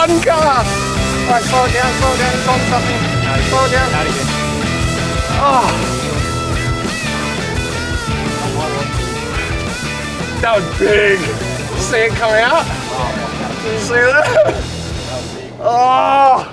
One cast! Alright, slow it down, he's on something. Slow it down. Out again. Oh! That was big. See it come out? Did you see that? Oh!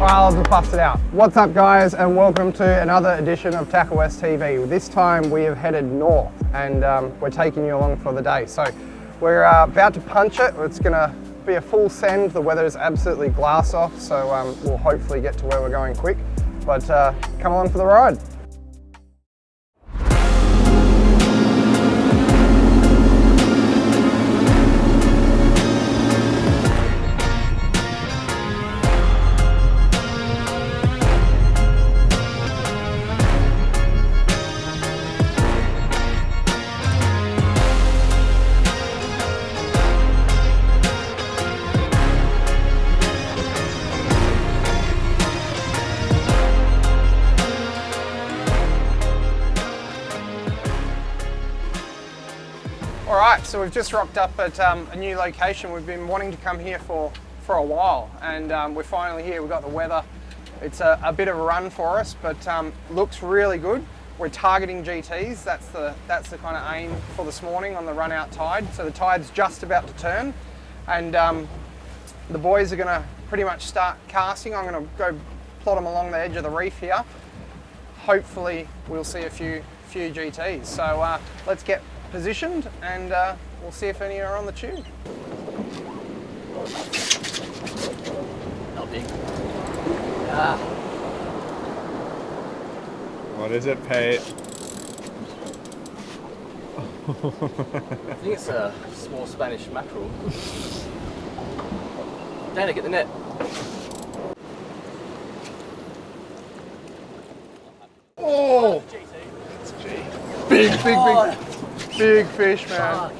I'll just bust it out. What's up guys, and welcome to another edition of Tacklewest TV. This time we have headed north and we're taking you along for the day. So we're about to punch it. It's gonna be a full send. The weather is absolutely glass off, so we'll hopefully get to where we're going quick. But come along for the ride. Alright, so we've just rocked up at a new location. We've been wanting to come here for a while, and we're finally here. We've got the weather. It's a bit of a run for us, but looks really good. We're targeting GTs. That's the kind of aim for this morning on the run out tide. So the tide's just about to turn, and the boys are going to pretty much start casting. I'm going to go plot them along the edge of the reef here. Hopefully we'll see a few GTs. So let's get positioned and we'll see if any are on the tube. Not big. Ah. What is it, Pete? I think it's a small Spanish mackerel. Dana, get the net. Oh! Big fish, man.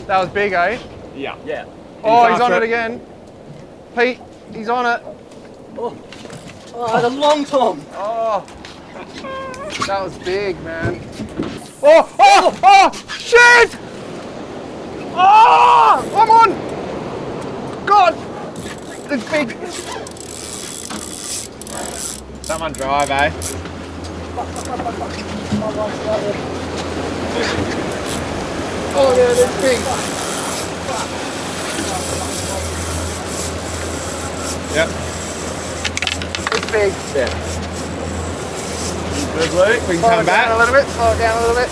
That was big, eh? Yeah. Yeah. Oh, he's on it again. Pete, he's on it. Oh, that's a long tom. Oh, that was big, man. Oh, shit! Oh, I'm on! God, it's big. Someone drive, eh? Oh yeah, that's big. Yep. It's big. Yeah. Good, Luke. We can Slow come it back. down a little bit, slow it down a little bit.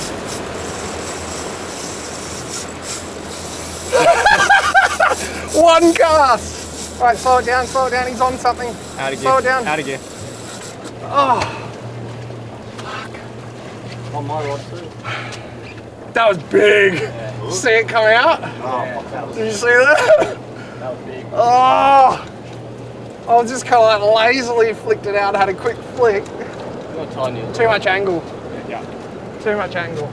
One cast! Alright, slow it down, he's on something. Out of gear. Slow it down. Out of gear. Oh, On my rod too. that was big. Yeah. See it come out? Yeah, that was Did you see that? big. Oh! I was just kind of like lazily flicked it out, had a quick flick. Not tiny. Too much angle. Yeah. Too much angle.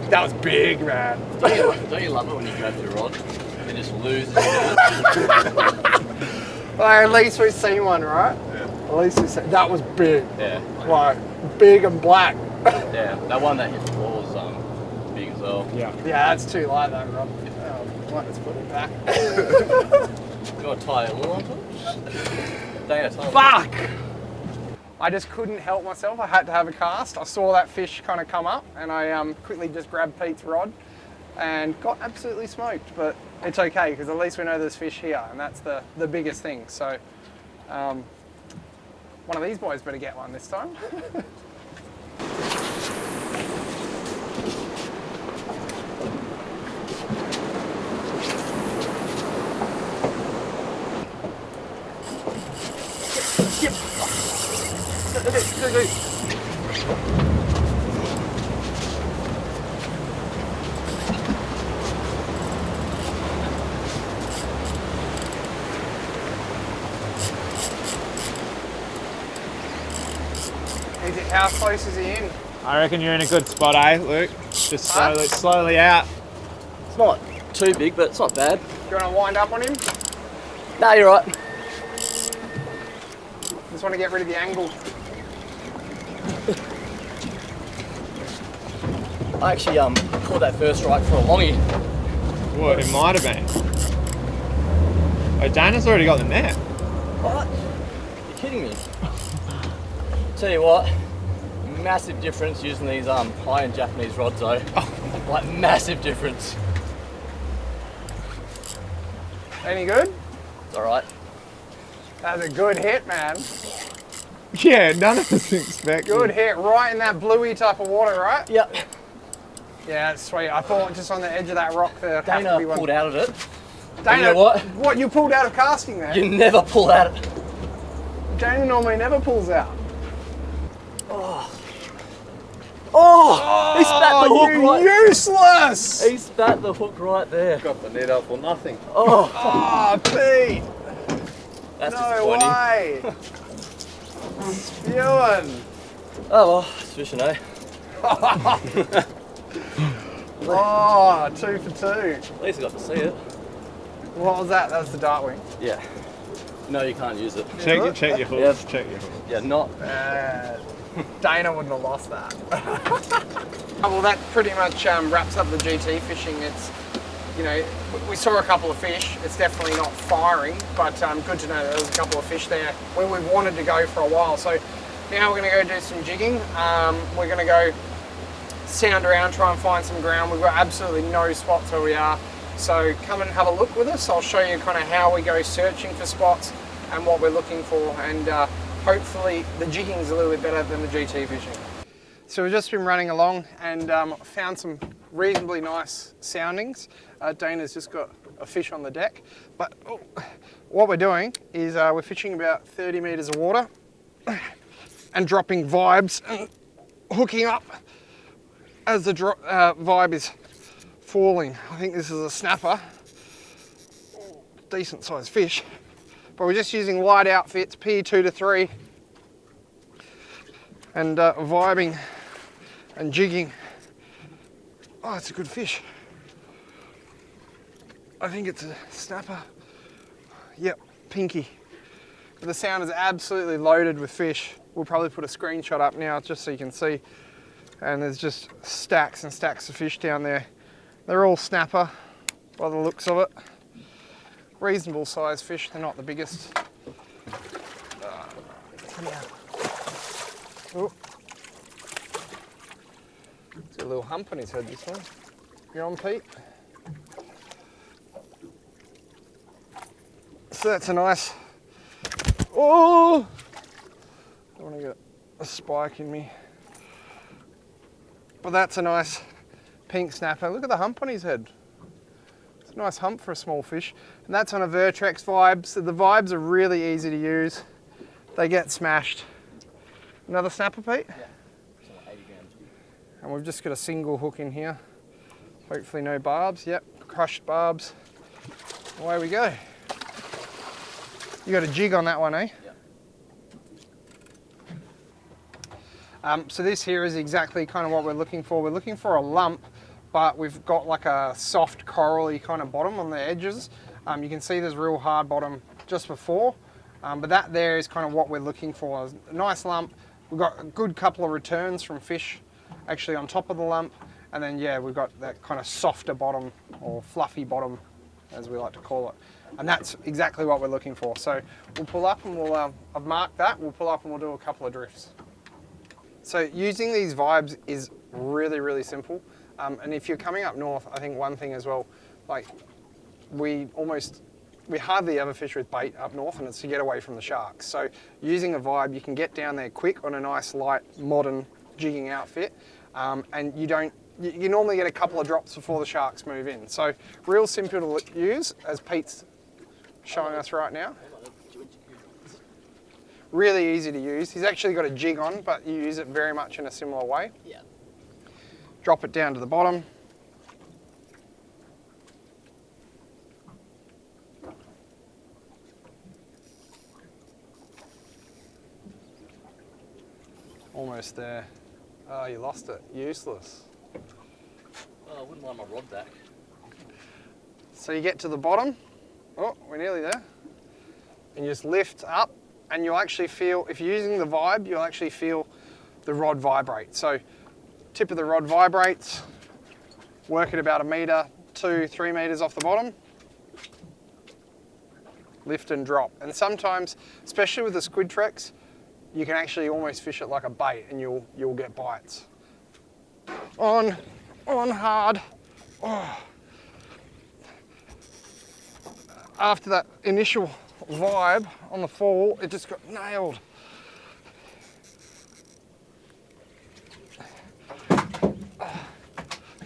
That was big, man. Don't you love it when you grab your rod and just lose it? Well, at least we've seen one, right? Yeah. At least we've seen. That was big. Yeah. Like, big and black. Yeah. That one that hit the wall was big as well. Yeah. Yeah, that's too light though, Rob. Let's put it back. You got to tie a lure onto it? Dana, tie it. Fuck! I just couldn't help myself. I had to have a cast. I saw that fish kind of come up and I quickly just grabbed Pete's rod and got absolutely smoked, but it's okay because at least we know there's fish here and that's the biggest thing. So one of these boys better get one this time. How close is he in? I reckon you're in a good spot, eh, Luke? Just slowly out. It's not too big, but it's not bad. Do you want to wind up on him? No, you're right. Just want to get rid of the angle. I actually caught that first strike for a longie. What, it might have been. Oh, Dana's already got the net. What? You're kidding me. Tell you what, massive difference using these high-end Japanese rods though. Like massive difference. Any good? It's alright. That's a good hit, man. Yeah, none of us expect. Good hit, right in that bluey type of water, right? Yep. Yeah, that's sweet. I thought just on the edge of that rock there. Dana pulled out of it. Dana, you know what? What, you pulled out of casting there? You never pull out. Dana normally never pulls out. Oh, he spat the hook right. Useless! He spat the hook right there. Got the net up or nothing. Oh, Oh, Pete! that's No disappointing. way! Spewing! Oh well, it's fishing, eh? Oh, 2 for 2. At least I got to see it. What was that? That was the dartwing. Yeah. No, you can't use it. Check your hooks, Yep. check your hooks. Yeah, not. Dana wouldn't have lost that. Well, that pretty much wraps up the GT fishing. It's, you know, we saw a couple of fish. It's definitely not firing, but good to know that there was a couple of fish there where we wanted to go for a while. So now we're going to go do some jigging. We're going to go sound around, try and find some ground. We've got absolutely no spots where we are. So come and have a look with us. I'll show you kind of how we go searching for spots and what we're looking for, and hopefully the jigging is a little bit better than the GT fishing. So we've just been running along and found some reasonably nice soundings. Dana's just got a fish on the deck, but what we're doing is we're fishing about 30 metres of water and dropping vibes and hooking up as the vibe is falling. I think this is a snapper, decent sized fish, but we're just using light outfits, P2 to 3, and vibing and jigging. Oh, it's a good fish. I think it's a snapper. Yep, pinky. But the sound is absolutely loaded with fish. We'll probably put a screenshot up now just so you can see. And there's just stacks and stacks of fish down there. They're all snapper by the looks of it. Reasonable sized fish, they're not the biggest. Oh. It's got a little hump on his head, this one. You're on, Pete? So that's a nice, oh! I don't want to get a spike in me. But that's a nice pink snapper. Look at the hump on his head. It's a nice hump for a small fish. And that's on a Vertrex vibe. So the vibes are really easy to use. They get smashed. Another snapper, Pete? Yeah. It's like 80 grams. And we've just got a single hook in here. Hopefully no barbs. Yep, crushed barbs. Away we go. You got a jig on that one, eh? Yeah. So this here is exactly kind of what we're looking for. We're looking for a lump, but we've got like a soft corally kind of bottom on the edges. You can see there's real hard bottom just before, but that there is kind of what we're looking for. A nice lump. We've got a good couple of returns from fish actually on top of the lump, and then yeah, we've got that kind of softer bottom or fluffy bottom, as we like to call it. And that's exactly what we're looking for. So we'll pull up and we'll, I've marked that, we'll pull up and we'll do a couple of drifts. So using these vibes is really, really simple. And if you're coming up north, I think one thing as well, like we hardly ever fish with bait up north, and it's to get away from the sharks. So using a vibe, you can get down there quick on a nice light modern jigging outfit, and you normally get a couple of drops before the sharks move in. So real simple to use, as Pete's showing us right now. Really easy to use. He's actually got a jig on, but you use it very much in a similar way. Yeah. Drop it down to the bottom. Almost there. Oh, you lost it. Useless. Oh, I wouldn't mind my rod back. So you get to the bottom. Oh, we're nearly there. And you just lift up, and you'll actually feel, if you're using the vibe, you'll actually feel the rod vibrate. So tip of the rod vibrates, work at about 1 metre, 2-3 metres off the bottom. Lift and drop. And sometimes, especially with the squid treks, you can actually almost fish it like a bait and you'll get bites. On hard. Oh. After that initial vibe on the fall, it just got nailed.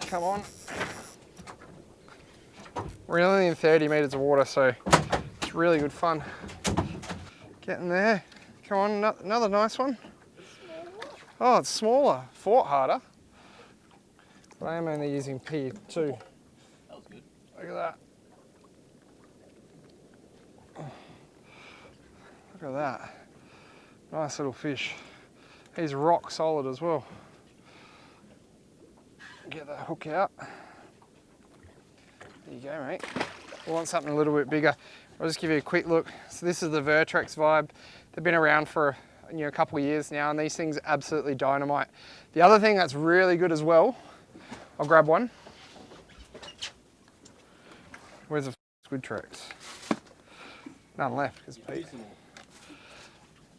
Come on. We're only in 30 metres of water, so it's really good fun. Getting there. Come on, another nice one. Oh, it's smaller. Fought harder. But I am only using P2. That was good. Look at that. Look at that. Nice little fish. He's rock solid as well. Get that hook out. There you go, mate. We want something a little bit bigger. I'll just give you a quick look. So this is the Vertrex vibe. They've been around for a couple of years now, and these things are absolutely dynamite. The other thing that's really good as well, I'll grab one. Where's the squid treks? None left, because Pete.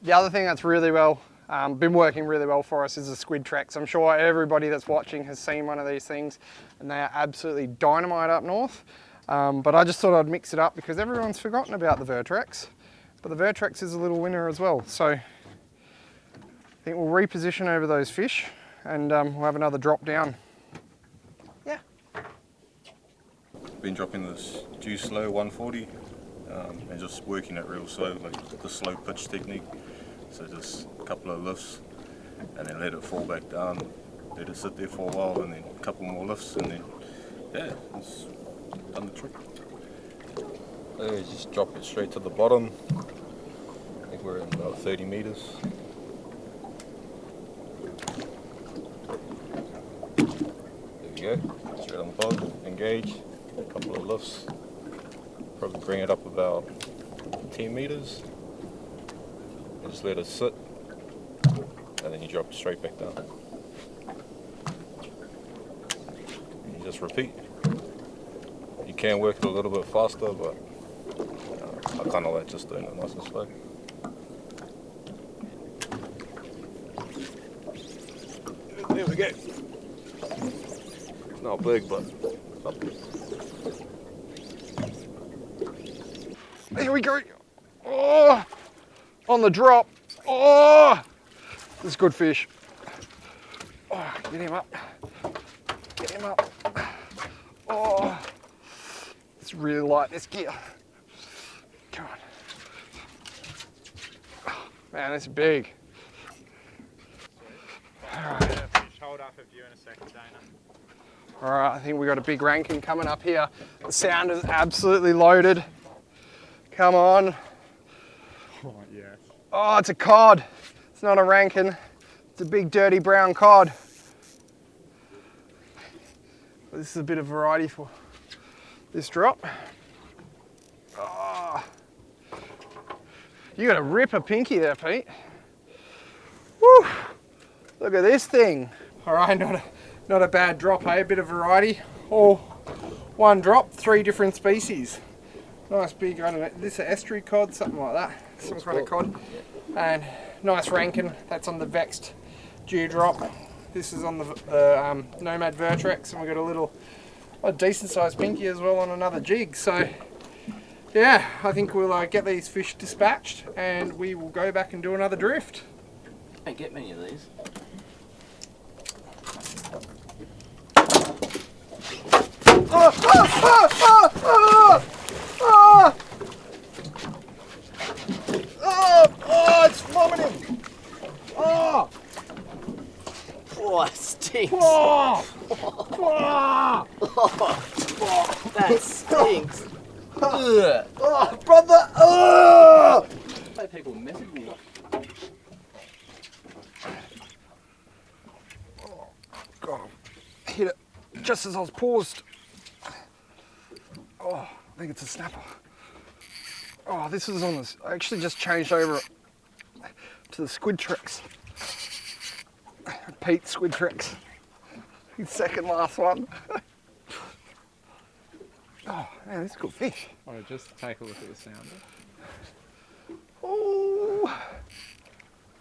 The other thing that's really been working really well for us is the squid treks. I'm sure everybody that's watching has seen one of these things, and they are absolutely dynamite up north. But I just thought I'd mix it up because everyone's forgotten about the Vertrex. But the Vertrex is a little winner as well. So I think we'll reposition over those fish and we'll have another drop down. Yeah. Been dropping this due slow 140 and just working it real slow, like the slow pitch technique. So just a couple of lifts and then let it fall back down, let it sit there for a while, and then a couple more lifts, and then yeah, it's done the trick. So just drop it straight to the bottom. I think we're in about 30 meters. There we go, straight on the bottom, engage, a couple of lifts, probably bring it up about 10 meters. And just let it sit, and then you drop it straight back down. And you just repeat. You can work it a little bit faster, but I kind of like just doing it nice and slow. There we go. It's not big, but up there. Here we go. Oh! On the drop. Oh! This is good fish. Oh, get him up. Get him up. Oh! It's really light, this gear. Come on. Oh, man, it's big. Alright. Hold up a view in a second, Dana. Alright, I think we got a big ranking coming up here. The sound is absolutely loaded. Come on. Oh, yes. Oh, it's a cod. It's not a rankin. It's a big dirty brown cod. This is a bit of variety for this drop. Oh. You got a ripper pinky there, Pete. Woo! Look at this thing. All right, not a bad drop, eh? A bit of variety. All one drop, 3 different species. Nice big, I don't know, this is an estuary cod, something like that. Some kind of cod. And nice rankin, that's on the vexed dewdrop. This is on the Nomad Vertrex, and we've got a decent sized pinky as well on another jig. So yeah, I think we'll get these fish dispatched and we will go back and do another drift. I don't get many of these. Oh, it's vomiting. Oh, Oh, it stinks. oh, That stinks. Ugh. oh, brother. Oh. Why people message me? just as I was paused. Oh, I think it's a snapper. Oh, this is on this. I actually just changed over to the squid tricks. Pete squid tricks. His second last one. Oh man, this is a good fish. Oh, just take a look at the sounder. Oh,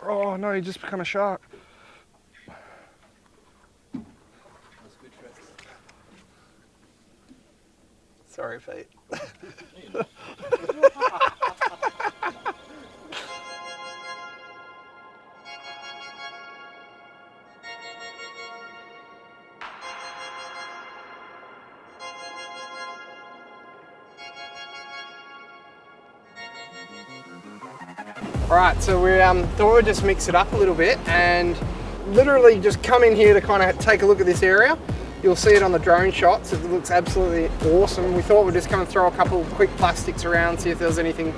oh no, he just become a shark. Sorry, Pete. Alright, so we thought we'd just mix it up a little bit and literally just come in here to kind of take a look at this area. You'll see it on the drone shots, it looks absolutely awesome. We thought we'd just come and throw a couple of quick plastics around, see if there was anything.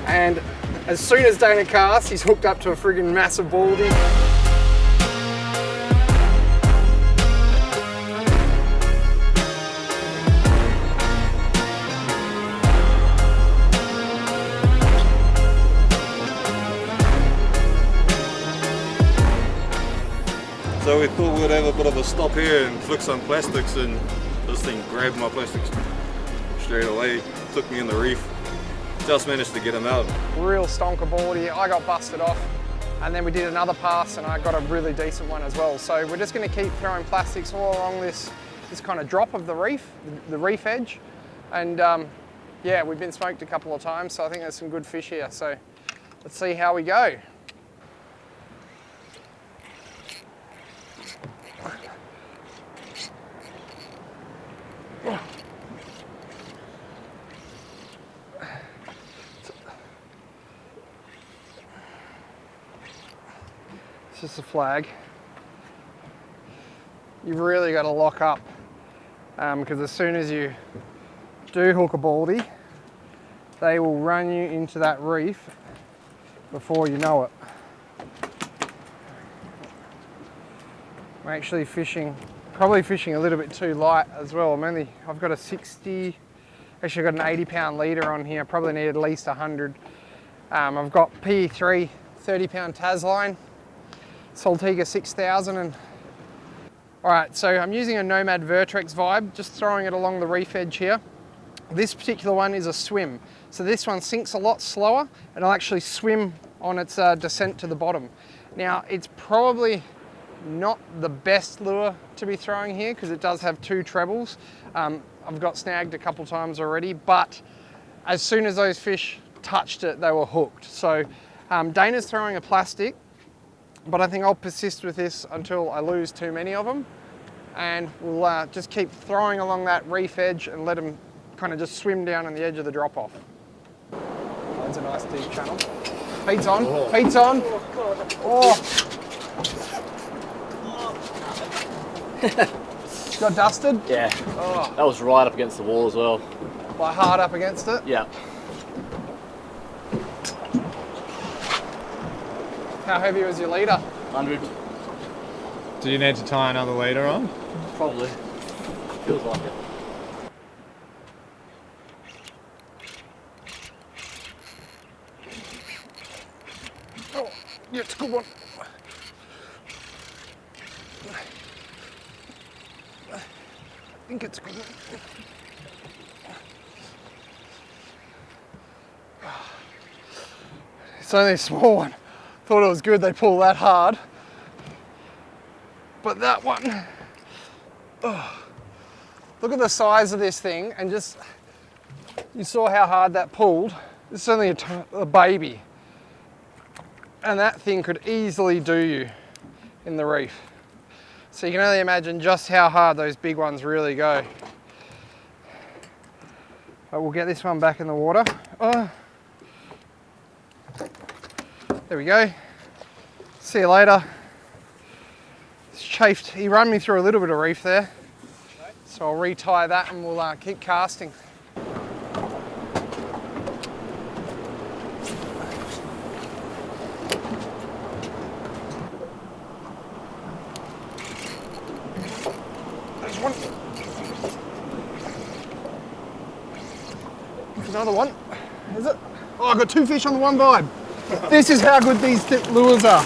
And as soon as Dana casts, he's hooked up to a friggin' massive baldy. So we thought we'd have a bit of a stop here and flick some plastics, and this thing grabbed my plastics straight away, took me in the reef. Just managed to get him out. Real stonker baldy. I got busted off, and then we did another pass and I got a really decent one as well. So we're just going to keep throwing plastics all along this kind of drop of the reef edge. And yeah, we've been smoked a couple of times, so I think there's some good fish here. So let's see how we go. It's just a flag. You've really got to lock up because as soon as you do hook a baldy, they will run you into that reef before you know it. I'm actually probably fishing a little bit too light as well. I've got a 60, actually I've got an 80-pound leader on here. I probably need at least 100. I've got PE3 30-pound Tas line, Saltiga 6000, and all right, so I'm using a Nomad Vertrex Vibe, just throwing it along the reef edge here. This particular one is a swim. So this one sinks a lot slower and it'll actually swim on its descent to the bottom. Now, it's probably not the best lure to be throwing here because it does have 2 trebles. I've got snagged a couple times already, but as soon as those fish touched it, they were hooked. So Dana's throwing a plastic, but I think I'll persist with this until I lose too many of them. And we'll just keep throwing along that reef edge and let them kind of just swim down on the edge of the drop off. That's a nice deep channel. Pete's on, Pete's on. Oh. Got dusted? Yeah, Oh. that was right up against the wall as well. Like hard up against it? Yeah. How heavy was your leader? 100. Do you need to tie another leader on? Probably. Feels like it. Oh, yeah, it's a good one. I think it's a good one. It's only a small one. Thought it was good they pull that hard. But that one, oh, look at the size of this thing, and just, you saw how hard that pulled. It's only a baby. And that thing could easily do you in the reef. So you can only imagine just how hard those big ones really go. But we'll get this one back in the water. Oh. There we go. See you later. It's chafed. He run me through a little bit of reef there. So I'll retie that and we'll keep casting. There's one. Another one. Is it? Oh, I got 2 fish on the one vibe. This is how good these lures are.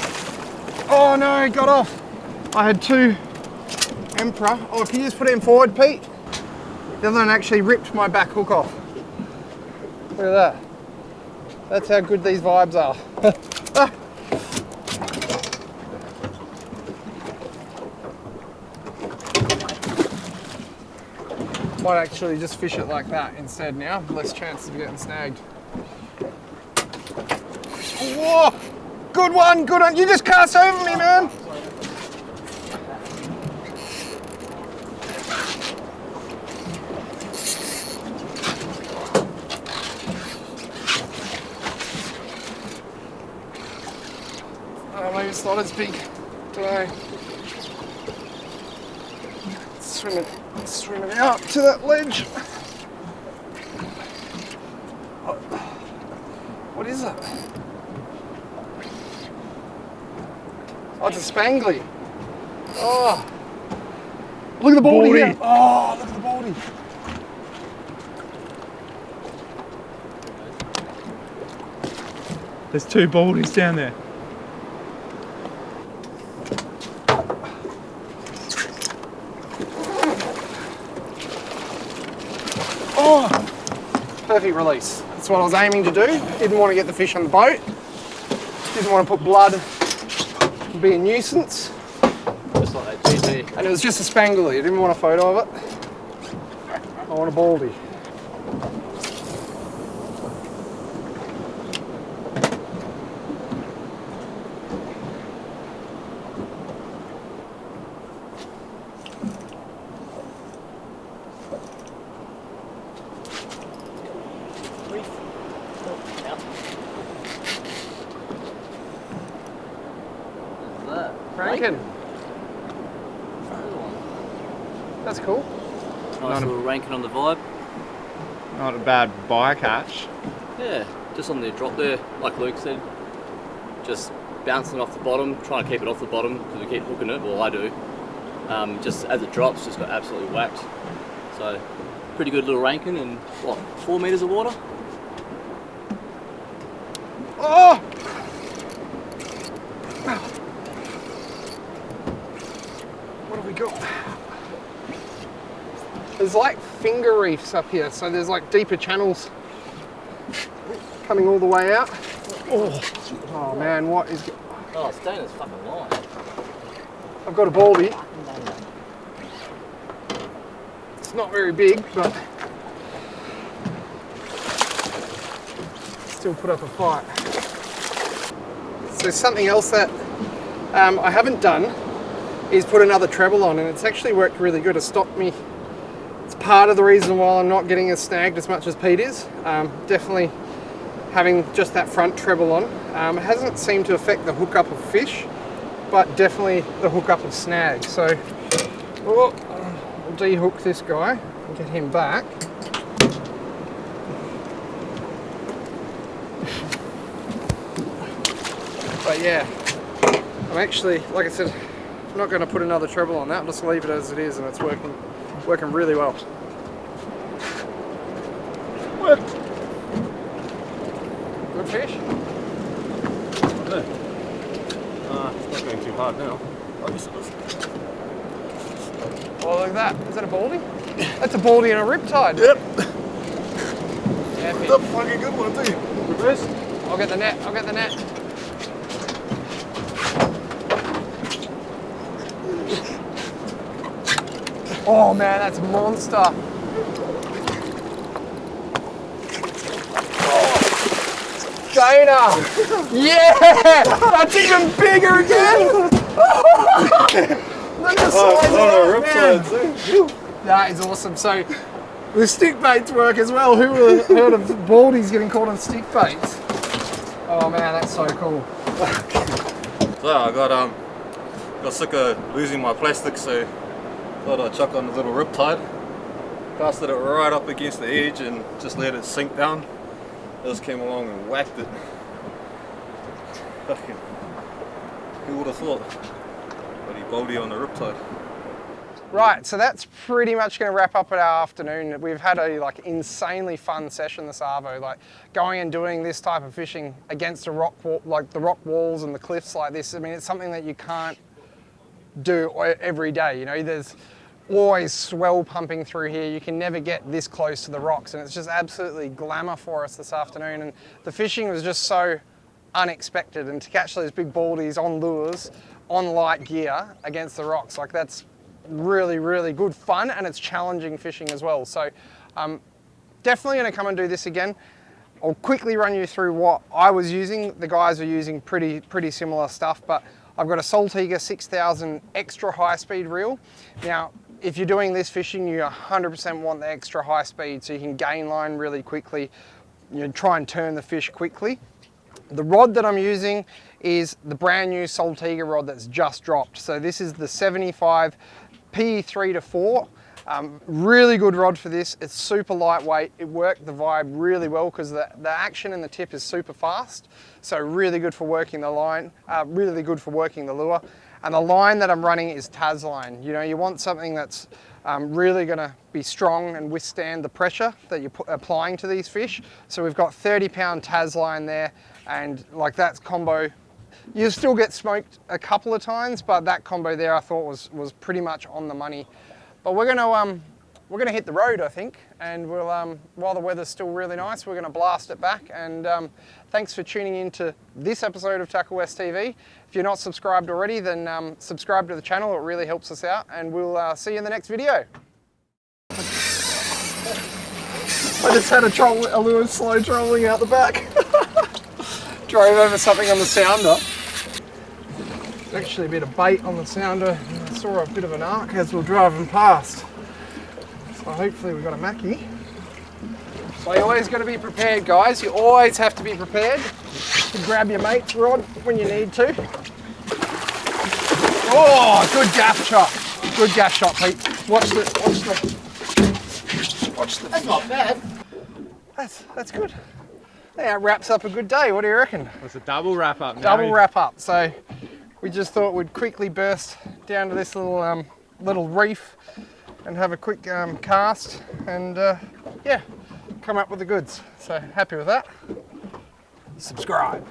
Oh no, got off. I had 2 Emperor. Oh, can you just put him forward, Pete? The other one actually ripped my back hook off. Look at that. That's how good these vibes are. Ah. Might actually just fish it like that instead now. Less chances of getting snagged. Whoa! Good one, good one. You just cast over me, man. Maybe it's not as big today. Swimming out to that ledge. Oh, what is it? Oh, it's a spangly. Oh, look at the baldy here. Oh, look at the baldy. There's 2 baldies down there. Oh, perfect release. That's what I was aiming to do. Didn't want to get the fish on the boat. Didn't want to put blood and be a nuisance. Just like that GG. And it was just a spangly. I didn't want a photo of it. I want a baldy. Rankin. That's cool. Nice little rankin on the vibe. Not a bad bycatch. Yeah, just on the drop there, like Luke said. Just bouncing off the bottom, trying to keep it off the bottom because we keep hooking it, well I do. Just as it drops, just got absolutely whacked. So, pretty good little rankin in, what, 4 metres of water? Oh! What have we got? There's like finger reefs up here, so there's like deeper channels coming all the way out. Oh man, what is... Oh, Stayner's fucking lying. I've got a baldy. It's not very big, but still put up a fight. So something else that I haven't done is put another treble on, and it's actually worked really good. It's stopped me. It's part of the reason why I'm not getting as snagged as much as Pete is. Definitely having just that front treble on. It hasn't seemed to affect the hookup of fish, but definitely the hookup of snag. So I'll de-hook this guy and get him back. But yeah, I'm actually, like I said, I'm not going to put another treble on that. I'll just leave it as it is, and it's working really well. What? Good fish? It's not going too hard now. Oh, look at that. Is that a baldy? That's a baldy and a riptide. Yep. Yeah, That's a fucking good one too. Reverse. I'll get the net. I'll get the net. Oh man, that's a monster. Oh, Dana! Yeah! That's even bigger again! Look at the size of that, man. That is awesome. So, the stick baits work as well. Who would have heard of baldies getting caught on stick baits? Oh man, that's so cool. So I got sick of losing my plastic, so thought I'd chuck on a little riptide. Casted it right up against the edge and just let it sink down. Just came along and whacked it. Fucking, who would have thought? Bloody baldy on the riptide. Right, so that's pretty much going to wrap up our afternoon. We've had a insanely fun session this arvo, like going and doing this type of fishing against a rock wall, like the rock walls and the cliffs like this. I mean, it's something that you can't do every day. You know, there's always swell pumping through here. You can never get this close to the rocks, and it's just absolutely glamour for us this afternoon. And the fishing was just so unexpected, and to catch those big baldies on lures, on light gear against the rocks, like that's really, really good fun, and it's challenging fishing as well. So definitely going to come and do this again. I'll quickly run you through what I was using. The guys are using pretty similar stuff, but I've got a Saltiga 6000 extra high speed reel. Now, if you're doing this fishing, you 100% want the extra high speed so you can gain line really quickly. You try and turn the fish quickly. The rod that I'm using is the brand new Saltiga rod that's just dropped. So this is the 75 PE3 to 4. Really good rod for this. It's super lightweight. It worked the vibe really well because the action in the tip is super fast. So really good for working the line, really good for working the lure. And the line that I'm running is Taz line. You know, you want something that's really going to be strong and withstand the pressure that you're applying to these fish. So we've got 30-pound Taz line there, and like that combo, you still get smoked a couple of times, but that combo there I thought was pretty much on the money. But we're gonna hit the road, I think, and we'll while the weather's still really nice, we're gonna blast it back. And thanks for tuning in to this episode of Tacklewest TV. If you're not subscribed already, then subscribe to the channel. It really helps us out, and we'll see you in the next video. I just had a lure slow trolling out the back. Drove over something on the sounder. Actually a bit of bait on the sounder, and I saw a bit of an arc as we were driving past. So hopefully we got a mackie. So you always got to be prepared, guys. You always have to be prepared to grab your mate's rod when you need to. Oh, good gaff shot. Good gaff shot, Pete. Watch the. That's not bad. That's good. That wraps up a good day. What do you reckon? It's a double wrap up now. Double wrap up. So we just thought we'd quickly burst down to this little reef and have a quick cast, and yeah, come up with the goods. So happy with that. Subscribe.